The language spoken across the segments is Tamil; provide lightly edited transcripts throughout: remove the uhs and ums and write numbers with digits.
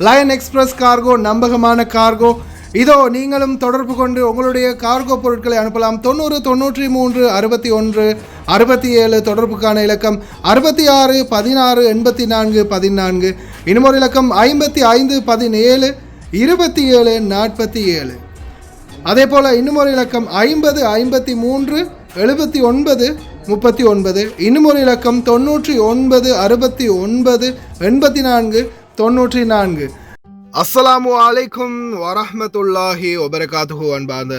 லயன் எக்ஸ்பிரஸ் கார்கோ நம்பகமான கார்கோ. இதோ நீங்களும் தொடர்பு கொண்டு உங்களுடைய கார்கோ பொருட்களை அனுப்பலாம். 90 93 61 67 தொடர்புக்கான இலக்கம் 66 16 84 14. இன்னொரு இலக்கம் 55 17 27 47. அதே போல் இன்னுமொரு இலக்கம் 50 53 79 39. இன்னுமொரு இலக்கம் 99 69 84 94. அஸ்ஸலாமு அலைக்கும் வரஹ்மத்துல்லாஹி வபரகாத்துஹு. அன்பார்ந்த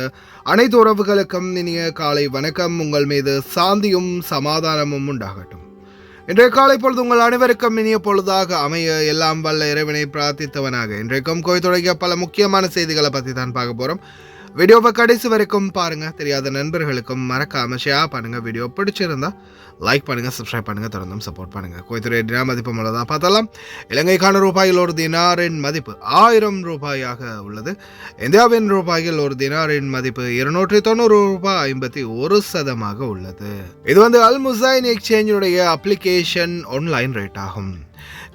அனைத்து உறவுகளுக்கும் இனிய காலை வணக்கம். உங்கள் மீது சாந்தியும் சமாதானமும் உண்டாகட்டும். இன்றைய காலை பொழுது உங்கள் அனைவருக்கும் இனிய பொழுதாக அமைய எல்லாம் வல்ல இறைவனை பிரார்த்தித்தவனாக இன்றைக்கும் கோய் தொடங்கிய பல முக்கியமான செய்திகளை பற்றி தான் பார்க்க போகிறோம். வீடியோவை கடைசி வரைக்கும் பாருங்கள். தெரியாத நண்பர்களுக்கும் மறக்காம ஷேர் பண்ணுங்கள். வீடியோ பிடிச்சிருந்தா லைக் பண்ணுங்கள், சப்ஸ்கிரைப் பண்ணுங்கள், தொடர்ந்தும் சப்போர்ட் பண்ணுங்கள். கோய்த்துறை தினா மதிப்பு உள்ளதாக பார்த்தலாம். இலங்கைக்கான ரூபாயில் ஒரு தினாரின் மதிப்பு 1000 ரூபாயாக உள்ளது. இந்தியாவின் ரூபாயில் ஒரு தினாரின் மதிப்பு 290 ரூபாய் 51% உள்ளது. இது அல் முசைன் எக்ஸ்சேஞ்சுடைய அப்ளிகேஷன் ஆன்லைன் ரேட் ஆகும்.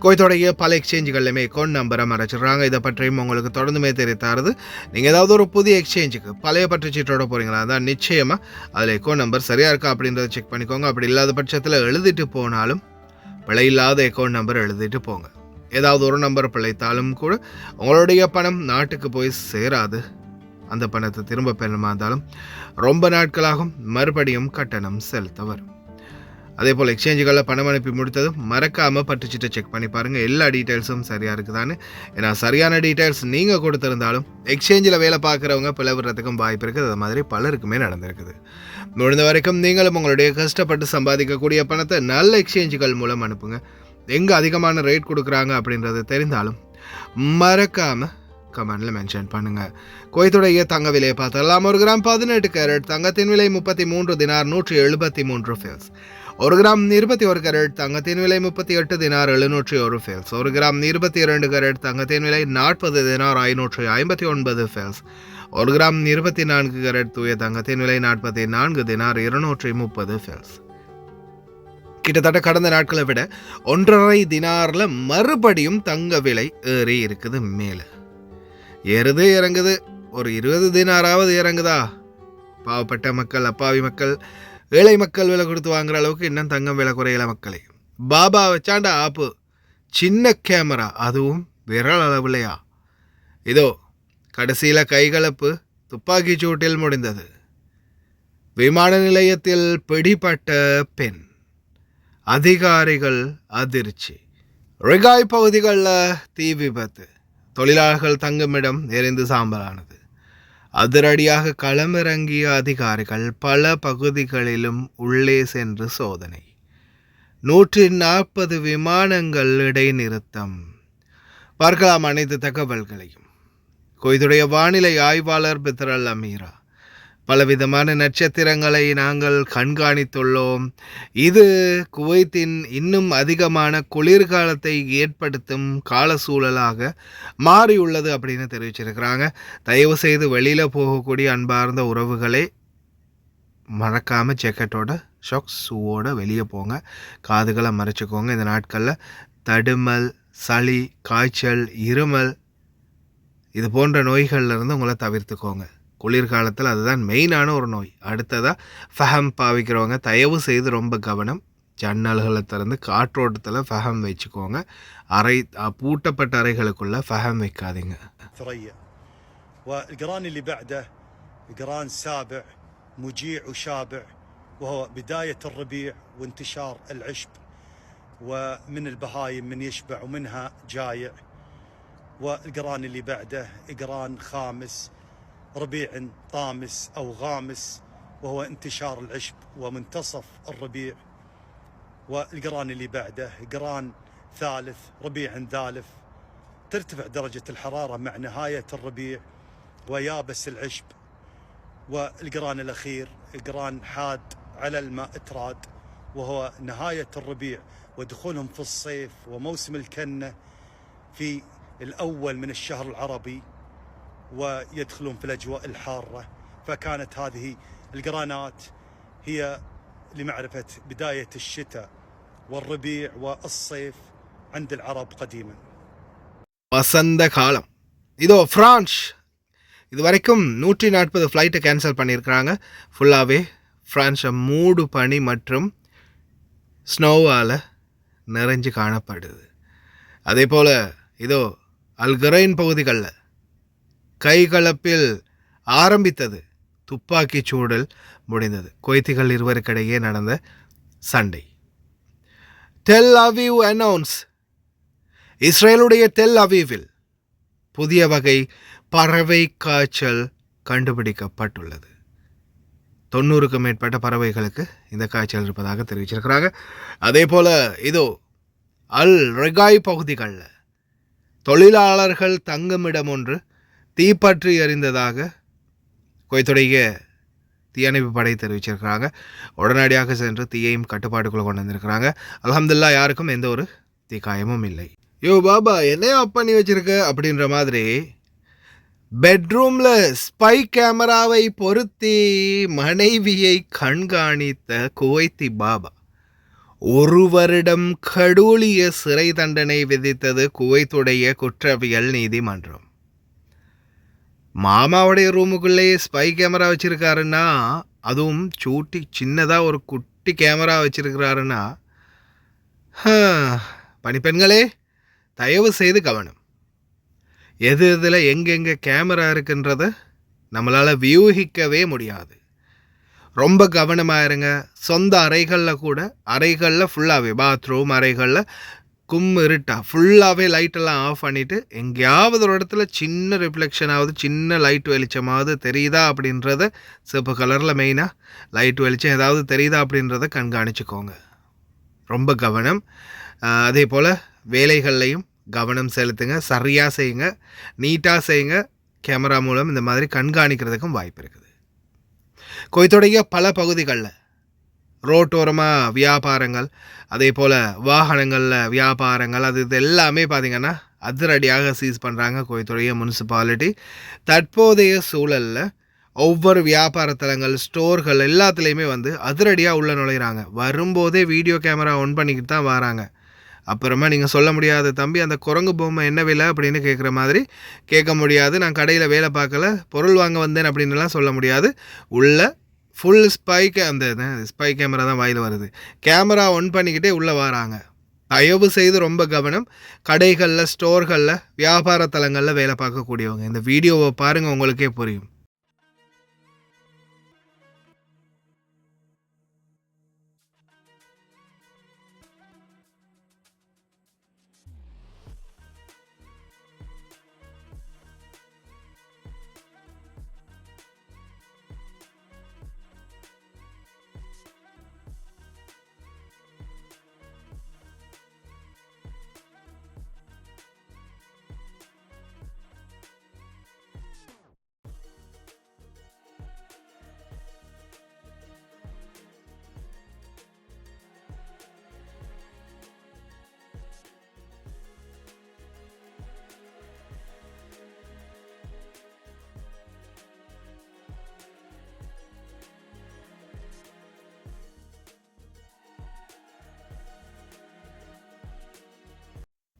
கோயத்தோடைய பல எக்ஸ்சேஞ்சுகள்லையுமே அக்கௌண்ட் நம்பரை மறைச்சிடுறாங்க. இதை பற்றியும் உங்களுக்கு தொடர்ந்துமே தெரிவித்தாருது. நீங்கள் ஏதாவது ஒரு புதிய எக்ஸ்சேஞ்சுக்கு பழைய பற்றுச்சீட்டோட போகிறீங்களா, அதான் நிச்சயமாக அதில் அக்கௌண்ட் நம்பர் சரியாக இருக்கா அப்படின்றத செக் பண்ணிக்கோங்க. அப்படி இல்லாத பட்சத்தில் எழுதிட்டு போனாலும் பிழை இல்லாத அக்கௌண்ட் நம்பர் எழுதிட்டு போங்க. ஏதாவது ஒரு நம்பர் பிழைத்தாலும் கூட உங்களுடைய பணம் நாட்டுக்கு போய் சேராது. அந்த பணத்தை திரும்ப பெறணுமா இருந்தாலும் ரொம்ப நாட்களாகும், மறுபடியும் கட்டணம் செலுத்த வரும். அதே போல் எக்ஸ்சேஞ்சுகளில் பணம் அனுப்பி முடித்தது மறக்காமல் பட்டுச்சிட்டு செக் பண்ணி பாருங்கள் எல்லா டீட்டெயில்ஸும் சரியாக இருக்குதான்னு. ஏன்னா சரியான டீட்டெயில்ஸ் நீங்கள் கொடுத்துருந்தாலும் எக்ஸ்சேஞ்சில் வேலை பார்க்குறவங்க பிளவுறதுக்கும் வாய்ப்பு இருக்குது. அது மாதிரி பலருக்குமே நடந்திருக்குது. முடிந்த வரைக்கும் நீங்களும் உங்களுடைய கஷ்டப்பட்டு சம்பாதிக்கக்கூடிய பணத்தை நல்ல எக்ஸ்சேஞ்சுகள் மூலம் அனுப்புங்க. எங்கே அதிகமான ரேட் கொடுக்குறாங்க அப்படின்றது தெரிந்தாலும் மறக்காமல் கமெண்டில் மென்ஷன் பண்ணுங்கள். கோயத்துடைய தங்க விலையை பார்த்தலாம். 1 கிராம் 18 கேரட் தங்கத்தின் விலை 33 தினார் 173 ஃபேல்ஸ். 1 கிராம் 21 கேரட் தங்கத்தின் விலை 38 தினார் 701 ஃபேல்ஸ். 1 கிராம் 22 கேரட் தங்கத்தின் விலை 40 தினார் 559 ஃபேல்ஸ். 1 கிராம் 24 கேரட் தூய தங்கத்தின் விலை 44 தினார் 230 ஃபேல்ஸ். கிட்டத்தட்ட கடந்த நாட்களை விட 1.5 தினாரில் மறுபடியும் தங்க விலை ஏறி இருக்குது. மேலே ஏறுது இறங்குது. ஒரு 20 தினாராவது இறங்குதா? பாவப்பட்ட மக்கள், அப்பாவி மக்கள், ஏழை மக்கள் விலை கொடுத்து வாங்குற அளவுக்கு இன்னும் தங்கம் விலை குறையில மக்களே. பாபா வச்சாண்டா ஆப்பு, சின்ன கேமரா, அதுவும் விரல் அளவுலையா. இதோ கடைசியில் கைகலப்பு துப்பாக்கி சூட்டில் முடிந்தது. விமான நிலையத்தில் பிடிபட்ட பெண், அதிகாரிகள் அதிர்ச்சி. ரிகாய் பகுதிகளில் தீ விபத்து, தொழிலாளர்கள் தங்குமிடம் எரிந்து சாம்பலானது. அதிரடியாக களமிறங்கிய அதிகாரிகள் பல பகுதிகளிலும் உள்ளே சென்று சோதனை. 140 விமானங்கள் இடைநிறுத்தம். பார்க்கலாம் அனைத்து தகவல்களையும். கொய்துடைய வானிலை ஆய்வாளர் பித்ரல் அமீரா. பலவிதமான நட்சத்திரங்களை நாங்கள் கண்காணித்துள்ளோம். இது குவைத்தின் இன்னும் அதிகமான குளிர்காலத்தை ஏற்படுத்தும் கால சூழலாக மாறியுள்ளது அப்படின்னு தெரிவிச்சிருக்கிறாங்க. தயவு செய்து வெளியில் போகக்கூடிய அன்பார்ந்த உறவுகளே மறக்காமல் ஜெக்கெட்டோட ஷாக்ஸ் ஷூவோட வெளியே போங்க. காதுகளை மறைச்சிக்கோங்க. இந்த நாட்களில் தடுமல், சளி, காய்ச்சல், இருமல் இது போன்ற நோய்கள்லேருந்து உங்களை தவிர்த்துக்கோங்க. குளிர்காலத்தில் அதுதான் மெயினான ஒரு நோய். அடுத்ததாக ஃபஹம் பாவிக்கிறவங்க தயவு செய்து ரொம்ப கவனம். ஜன்னல்களை திறந்து காற்றோட்டத்தில் ஃபஹம் வச்சுக்கோங்க. பூட்டப்பட்ட அறைகளுக்குள்ள ஃபஹம் வைக்காதீங்க. والقران اللي بعده قران سابع مجيع وشابع وهو بداية الربيع وانتشار العشب ومن البهايم من يشبع ومنها جايع. والقران اللي بعده قران خامس ربيع طامس أو غامس وهو انتشار العشب ومنتصف الربيع. والقران اللي بعده قران ثالث ربيع ذالف ترتفع درجة الحرارة مع نهاية الربيع ويابس العشب. والقران الأخير قران حاد على الماء تراد وهو نهاية الربيع ودخولهم في الصيف وموسم الكنة في الأول من الشهر العربي ويدخلون في الأجواء الحارة. فكانت هذه القرانات هي لمعرفة بداية الشتاء والربيع والصيف عند العرب قديما. வசந்த காலம். இதோ பிரான்ஸ் இது வரைக்கும் 140 ஃப்ளைட்டை கேன்சல் பண்ணியிருக்கிறாங்க. ஃபுல்லாகவே ஃப்ரான்ஸை மூடு பனி மற்றும் ஸ்னோவால் நிறைஞ்சு காணப்படுது. அதே போல் இதோ அல்கரைன் பகுதிகளில் கைகலப்பில் ஆரம்பித்தது, துப்பாக்கி சூடல் முடிந்தது. குவைத்திகள் இருவருக்கிடையே நடந்த சண்டை. டெல் அவீவ் அனௌன்ஸ், இஸ்ரேலுடைய டெல் அவீவில் புதிய வகை பறவை காய்ச்சல் கண்டுபிடிக்கப்பட்டுள்ளது. 90க்கும் மேற்பட்ட பறவைகளுக்கு இந்த காய்ச்சல் இருப்பதாக தெரிவிச்சிருக்கிறாங்க. அதே போல் இதோ அல் ரெகாய் பகுதிகளில் தொழிலாளர்கள் தங்குமிடம் ஒன்று தீப்பற்றி எறிந்ததாக குவைத்துடைய தீயணைப்பு படை தெரிவிச்சிருக்கிறாங்க. உடனடியாக சென்று தீயையும் கட்டுப்பாட்டுக்குள்ளே கொண்டு வந்திருக்கிறாங்க. அல்ஹம்துலில்லாஹ் யாருக்கும் எந்த ஒரு தீக்காயமும் இல்லை. யோ பாபா என்ன ஆஃப் பண்ணி வச்சிருக்க அப்படின்ற மாதிரி பெட்ரூமில் ஸ்பை கேமராவை பொருத்தி மனைவியை கண்காணித்த குவைத்தி பாபா 1 வருடம் கடூழிய சிறை தண்டனை விதித்தது குவைத்துடைய குற்றவியல் நீதிமன்றம். மாமாவுடைய ரூமுக்குள்ளேயே ஸ்பை கேமரா வச்சுருக்காருன்னா, அதுவும் சூட்டி சின்னதாக ஒரு குட்டி கேமரா வச்சுருக்கிறாருன்னா, பணிப்பெண்களே தயவு செய்து கவனம். எது இதில் எங்கெங்கே கேமரா இருக்குன்றத நம்மளால் வியூகிக்கவே முடியாது. ரொம்ப கவனமாக இருங்க. சொந்த அறைகளில் கூட, அறைகளில் ஃபுல்லாகவே பாத்ரூம் அறைகளில் இருட்டா ஃபுல்லாகவே லைட்டெல்லாம் ஆஃப் பண்ணிவிட்டு, எங்கேயாவது ஒரு இடத்துல சின்ன ரிஃப்ளெக்ஷனாவது, சின்ன லைட் வெளிச்சமாவது தெரியுதா அப்படின்றத, சிவப்பு கலரில் மெயினாக லைட் வெளிச்சம் ஏதாவது தெரியுதா அப்படின்றத கண்காணிச்சுக்கோங்க. ரொம்ப கவனம். அதே போல் வேலைகள்லையும் கவனம் செலுத்துங்க. சரியாக செய்யுங்க, நீட்டாக செய்யுங்க. கேமரா மூலம் இந்த மாதிரி கண்காணிக்கிறதுக்கும் வாய்ப்பு இருக்குது. குவைத்துடைய பல பகுதிகளில் ரோட்டோரமாக வியாபாரங்கள், அதே போல் வாகனங்களில் வியாபாரங்கள், அது இது எல்லாமே பார்த்திங்கன்னா அதிரடியாக சீஸ் பண்ணுறாங்க குவைத்துடைய முனிசிபாலிட்டி. தற்போதைய சூழலில் ஒவ்வொரு வியாபார தலங்கள், ஸ்டோர்கள் எல்லாத்துலேயுமே அதிரடியாக உள்ளே நுழைகிறாங்க. வரும்போதே வீடியோ கேமரா ஆன் பண்ணிக்கிட்டு தான் வராங்க. அப்புறமா நீங்கள் சொல்ல முடியாது, தம்பி அந்த குரங்கு பொம்மை என்ன விலை அப்படின்னு கேட்குற மாதிரி கேட்க முடியாது. நான் கடையில் வேலை பார்க்கல, பொருள் வாங்க வந்தேன் அப்படின்லாம் சொல்ல முடியாது. உள்ள ஃபுல் அந்த ஸ்பை கேமரா தான் வாயில் வருது. கேமரா ஆன் பண்ணிக்கிட்டே உள்ளே வராங்க. தயவு செய்து ரொம்ப கவனம். கடைகளில், ஸ்டோர்களில், வியாபார தலங்களில் வேலை பார்க்கக்கூடியவங்க இந்த வீடியோவை பாருங்கள், உங்களுக்கே புரியும்.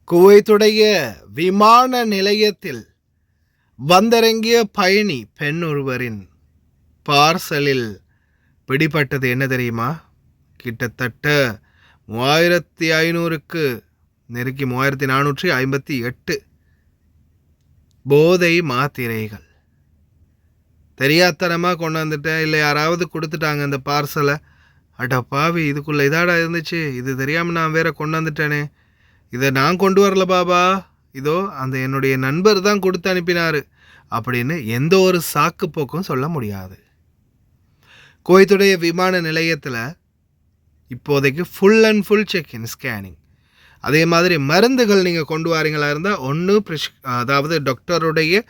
குவைத்துடைய விமான நிலையத்தில் வந்திறங்கிய பயணி பெண் ஒருவரின் பார்சலில் பிடிபட்டது என்ன தெரியுமா? கிட்டத்தட்ட 3500க்கு நெருக்கி 3458 போதை மாத்திரைகள். தெரியாதனமாக கொண்டு வந்துட்டேன், இல்லை யாராவது கொடுத்துட்டாங்க இந்த பார்சலை. அட பாவி, இதுக்குள்ளே இதாடா இருந்துச்சு, இது தெரியாமல் நான் வேற கொண்டு வந்துட்டேனே, இதை நான் கொண்டு வரல பாபா, இதோ அந்த என்னுடைய நண்பர் தான் கொடுத்து அனுப்பினார் அப்படின்னு எந்த ஒரு சாக்கு போக்கும் சொல்ல முடியாது. குவைத்துடைய விமான நிலையத்தில் இப்போதைக்கு full and full check in scanning. அதே மாதிரி மருந்துகள் நீங்கள் கொண்டு வரீங்களா இருந்தால் ஒன்று அதாவது டாக்டருடைய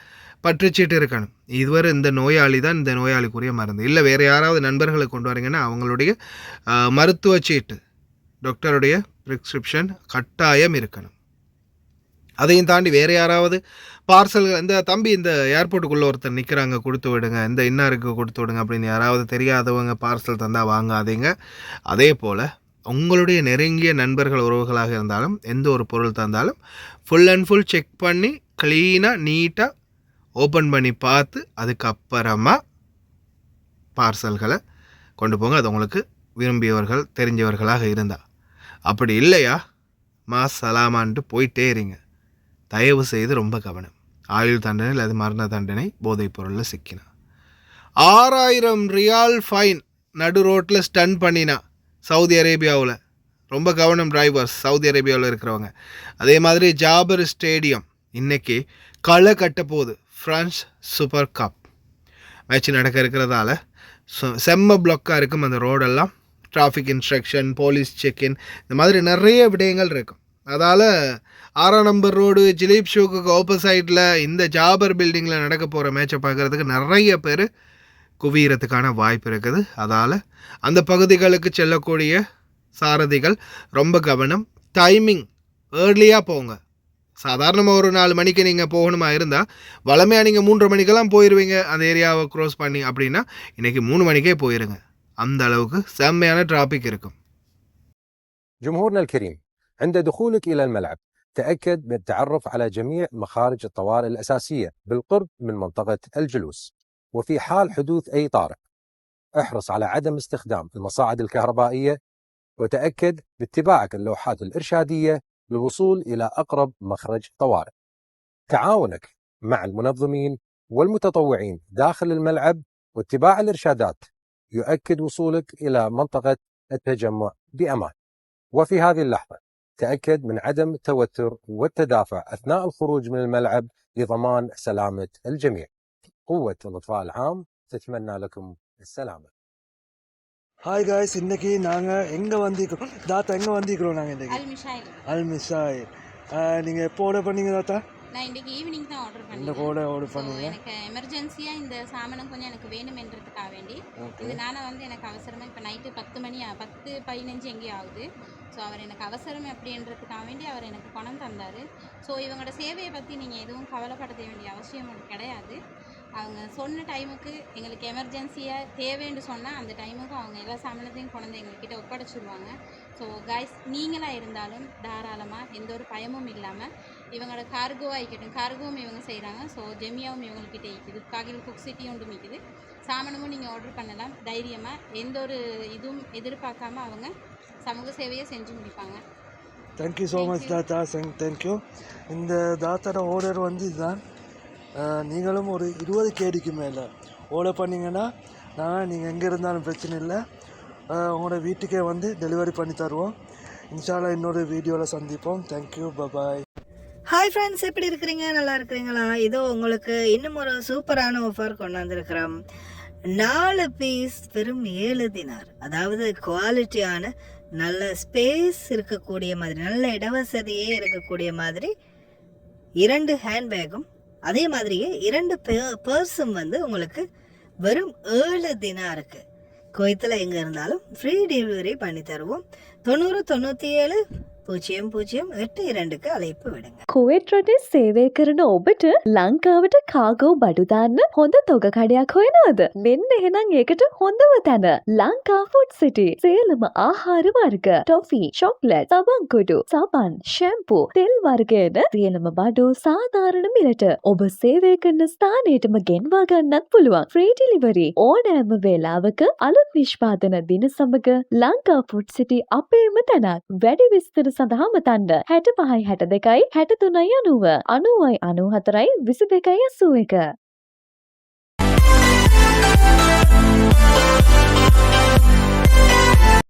பற்றுச்சீட்டு இருக்கணும். இதுவரை இந்த நோயாளி தான் இந்த நோயாளிக்குரிய மருந்து, இல்லை வேறு யாராவது நண்பர்களை கொண்டு வரீங்கன்னா அவங்களுடைய மருத்துவ சீட்டு, டாக்டருடைய ப்ரிஸ்கிரிப்ஷன் கட்டாயம் இருக்கணும். அதையும் தாண்டி வேறு யாராவது பார்சல்கள், இந்த தம்பி இந்த ஏர்போர்ட்டுக்குள்ளே ஒருத்தர் நிற்கிறாங்க, கொடுத்து விடுங்க, இந்த இன்னாருக்கு கொடுத்து விடுங்க அப்படின்னு யாராவது தெரியாதவங்க பார்சல் தந்தால் வாங்காதீங்க. அதே போல் உங்களுடைய நெருங்கிய நண்பர்கள் உறவுகளாக இருந்தாலும் எந்த ஒரு பொருள் தந்தாலும் ஃபுல் அண்ட் ஃபுல் செக் பண்ணி க்ளீனாக நீட்டாக ஓப்பன் பண்ணி பார்த்து அதுக்கப்புறமா பார்சல்களை கொண்டு போங்க. அது உங்களுக்கு விரும்பியவர்கள் தெரிஞ்சவர்களாக இருந்தால். அப்படி இல்லையா சலாமான்ட்டு போயிட்டே இருங்க. தயவு செய்து ரொம்ப கவனம். ஆயுள் தண்டனை அல்லது மரண தண்டனை போதைப் பொருளில் சிக்கினா 6000 ரியால் ஃபைன் நடு ரோட்டில் ஸ்டன் பண்ணினா சவுதி அரேபியாவில். ரொம்ப கவனம் டிரைவர்ஸ், சவுதி அரேபியாவில் இருக்கிறவங்க. அதே மாதிரி ஜாபர் ஸ்டேடியம் இன்றைக்கி களை கட்ட போகுது. ஃப்ரான்ஸ் சூப்பர் கப் மேட்ச் நடக்க இருக்கிறதால செம்ம பிளாக்காக இருக்கும் அந்த ரோடெல்லாம். டிராஃபிக் இன்ஸ்ட்ரக்ஷன், போலீஸ் செக்இன், இந்த மாதிரி நிறைய விடயங்கள் இருக்கும். அதால் 6 நம்பர் ரோடு ஜிலீப் ஷோக்கு ஆப்போசைட்டில் இந்த ஜாபர் பில்டிங்கில் நடக்க போகிற மேட்சை பார்க்குறதுக்கு நிறைய பேர் குவியறதுக்கான வாய்ப்பு இருக்குது. அதால் அந்த பகுதிகளுக்கு செல்லக்கூடிய சாரதிகள் ரொம்ப கவனம். டைமிங் ஏர்லியாக போங்க. சாதாரணமாக ஒரு 4 மணிக்கு நீங்கள் போகணுமா இருந்தால் வளமையாக நீங்கள் 3:30 மணிக்கெல்லாம் போயிடுவீங்க அந்த ஏரியாவை க்ரோஸ் பண்ணி. அப்படின்னா இன்றைக்கி 3 மணிக்கே போயிருங்க. அந்த அளவுக்கு செம்மையான டிராஃபிக் இருக்கும். جمهورنا الكريم، عند دخولك إلى الملعب تأكد بالتعرف على جميع مخارج الطوارئ الأساسية بالقرب من منطقة الجلوس. وفي حال حدوث أي طارئ احرص على عدم استخدام المصاعد الكهربائية، وتأكد باتباعك اللوحات الإرشادية للوصول إلى أقرب مخرج طوارئ. تعاونك مع المنظمين والمتطوعين داخل الملعب واتباع الإرشادات يؤكد وصولك إلى منطقة التجمع بأمان. وفي هذه اللحظة تأكد من عدم التوتر والتدافع أثناء الخروج من الملعب لضمان سلامة الجميع. قوة الإطفاء العام تتمنى لكم السلامة. ஹாய் காய்ஸ், இன்றைக்கி நாங்கள் எங்கே வந்திருக்கிறோம் தாத்தா? எங்கே வந்திருக்கிறோம் நாங்கள் இன்றைக்கி? அல்மிஷாயில். நீங்கள் எப்போ ஆர்டர் பண்ணீங்க தாத்தா? நான் இன்றைக்கி ஈவினிங் தான் ஆர்டர் பண்ணேன். இந்த கூட ஆர்டர் பண்ணீங்க? எனக்கு எமர்ஜென்சியாக இந்த சாமானம் கொஞ்சம் எனக்கு வேணுமென்றதுக்காக வேண்டி இதனால எனக்கு அவசரமாக இப்போ நைட்டு 10:15 எங்கேயும் ஆகுது. ஸோ அவர் எனக்கு அவசரம் அப்படின்றதுக்காக வேண்டி அவர் எனக்கு பணம் தந்தார். ஸோ இவங்களோட சேவையை பற்றி நீங்கள் எதுவும் கவலைப்பட வேண்டிய அவசியம் கிடையாது. அவங்க சொன்ன டைமுக்கு எங்களுக்கு எமர்ஜென்சியாக தேவைன்னு சொன்னால் அந்த டைமுக்கு அவங்க எல்லா சாமானத்தையும் கொண்டு எங்கள்கிட்ட ஒப்படைச்சிடுவாங்க. ஸோ கைஸ், நீங்களாக இருந்தாலும் தாராளமாக எந்த ஒரு பயமும் இல்லாமல் இவங்களோட கார்கோவாக இருக்கட்டும், கார்கோவும் இவங்க செய்கிறாங்க. ஸோ ஜெமியாவும் இவங்கக்கிட்ட இருக்குது, காகில் குக் சிட்டியும் ஒன்று இருக்குது. சாமானமும் நீங்கள் ஆர்டர் பண்ணலாம் தைரியமாக. எந்த ஒரு இதுவும் எதிர்பார்க்காம அவங்க சமூக சேவையை செஞ்சு முடிப்பாங்க. தேங்க்யூ ஸோ மச் தாத்தா. தேங்க்யூ. இந்த தாத்தாவோட ஆர்டர் வந்து இதுதான். நீங்களும் ஒரு 20 கேடிக்கு மேலே ஆர்டர் பண்ணிங்கன்னா நீங்கள் எங்கே இருந்தாலும் பிரச்சனை இல்லை, உங்களோட வீட்டுக்கே வந்து டெலிவரி பண்ணி தருவோம். இன்ஷால்லா இன்னொரு வீடியோவில் சந்திப்போம். Thank you, bye bye. ஹாய் ஃப்ரெண்ட்ஸ், எப்படி இருக்கிறீங்க? நல்லா இருக்கிறீங்களா? இதோ உங்களுக்கு இன்னும் ஒரு சூப்பரான ஆஃபர் கொண்டு வந்திருக்கிறோம். 4 பீஸ் வெறும் 7 தினார். அதாவது குவாலிட்டியான நல்ல ஸ்பேஸ் இருக்கக்கூடிய மாதிரி, நல்ல இடவசதியே இருக்கக்கூடிய மாதிரி 2 ஹேண்ட்பேக்கும் அதே மாதிரியே 2 பர்ஸும் வந்து உங்களுக்கு வெறும் 7 தினாருக்கு குவைத்தில் எங்கே இருந்தாலும் ஃப்ரீ டெலிவரி பண்ணி தருவோம். 90 97 0082க்கு அழைப்பு விடுங்க. කුවේට් රටේ සේවය කරන ඔබට ලංකාවට කාගෝ බඩු දාන්න හොඳ තොග කඩයක් හොයනවද? මෙන්න එහෙනම් ඒකට හොඳම තැන ලංකා ෆුඩ් සිටි. සියලුම ආහාර වර්ග, ටොෆි, චොක්ලට්, සබන්කොඩු, සබන්, ෂැම්පූ, තෙල් වර්ගයන සියලුම බඩු සාධාරණ මිලට ඔබ සේවය කරන ස්ථානයටම ගෙන්වා ගන්නත් පුළුවන්. ෆ්‍රී ඩෙලිවරි ඕනෑම වේලාවක අලුත් නිෂ්පාදන දින සමග ලංකා ෆුඩ් සිටි අපේම තැනක්. වැඩි විස්තර සඳහා මතන්න 65 62 63 90 90 94 22 81.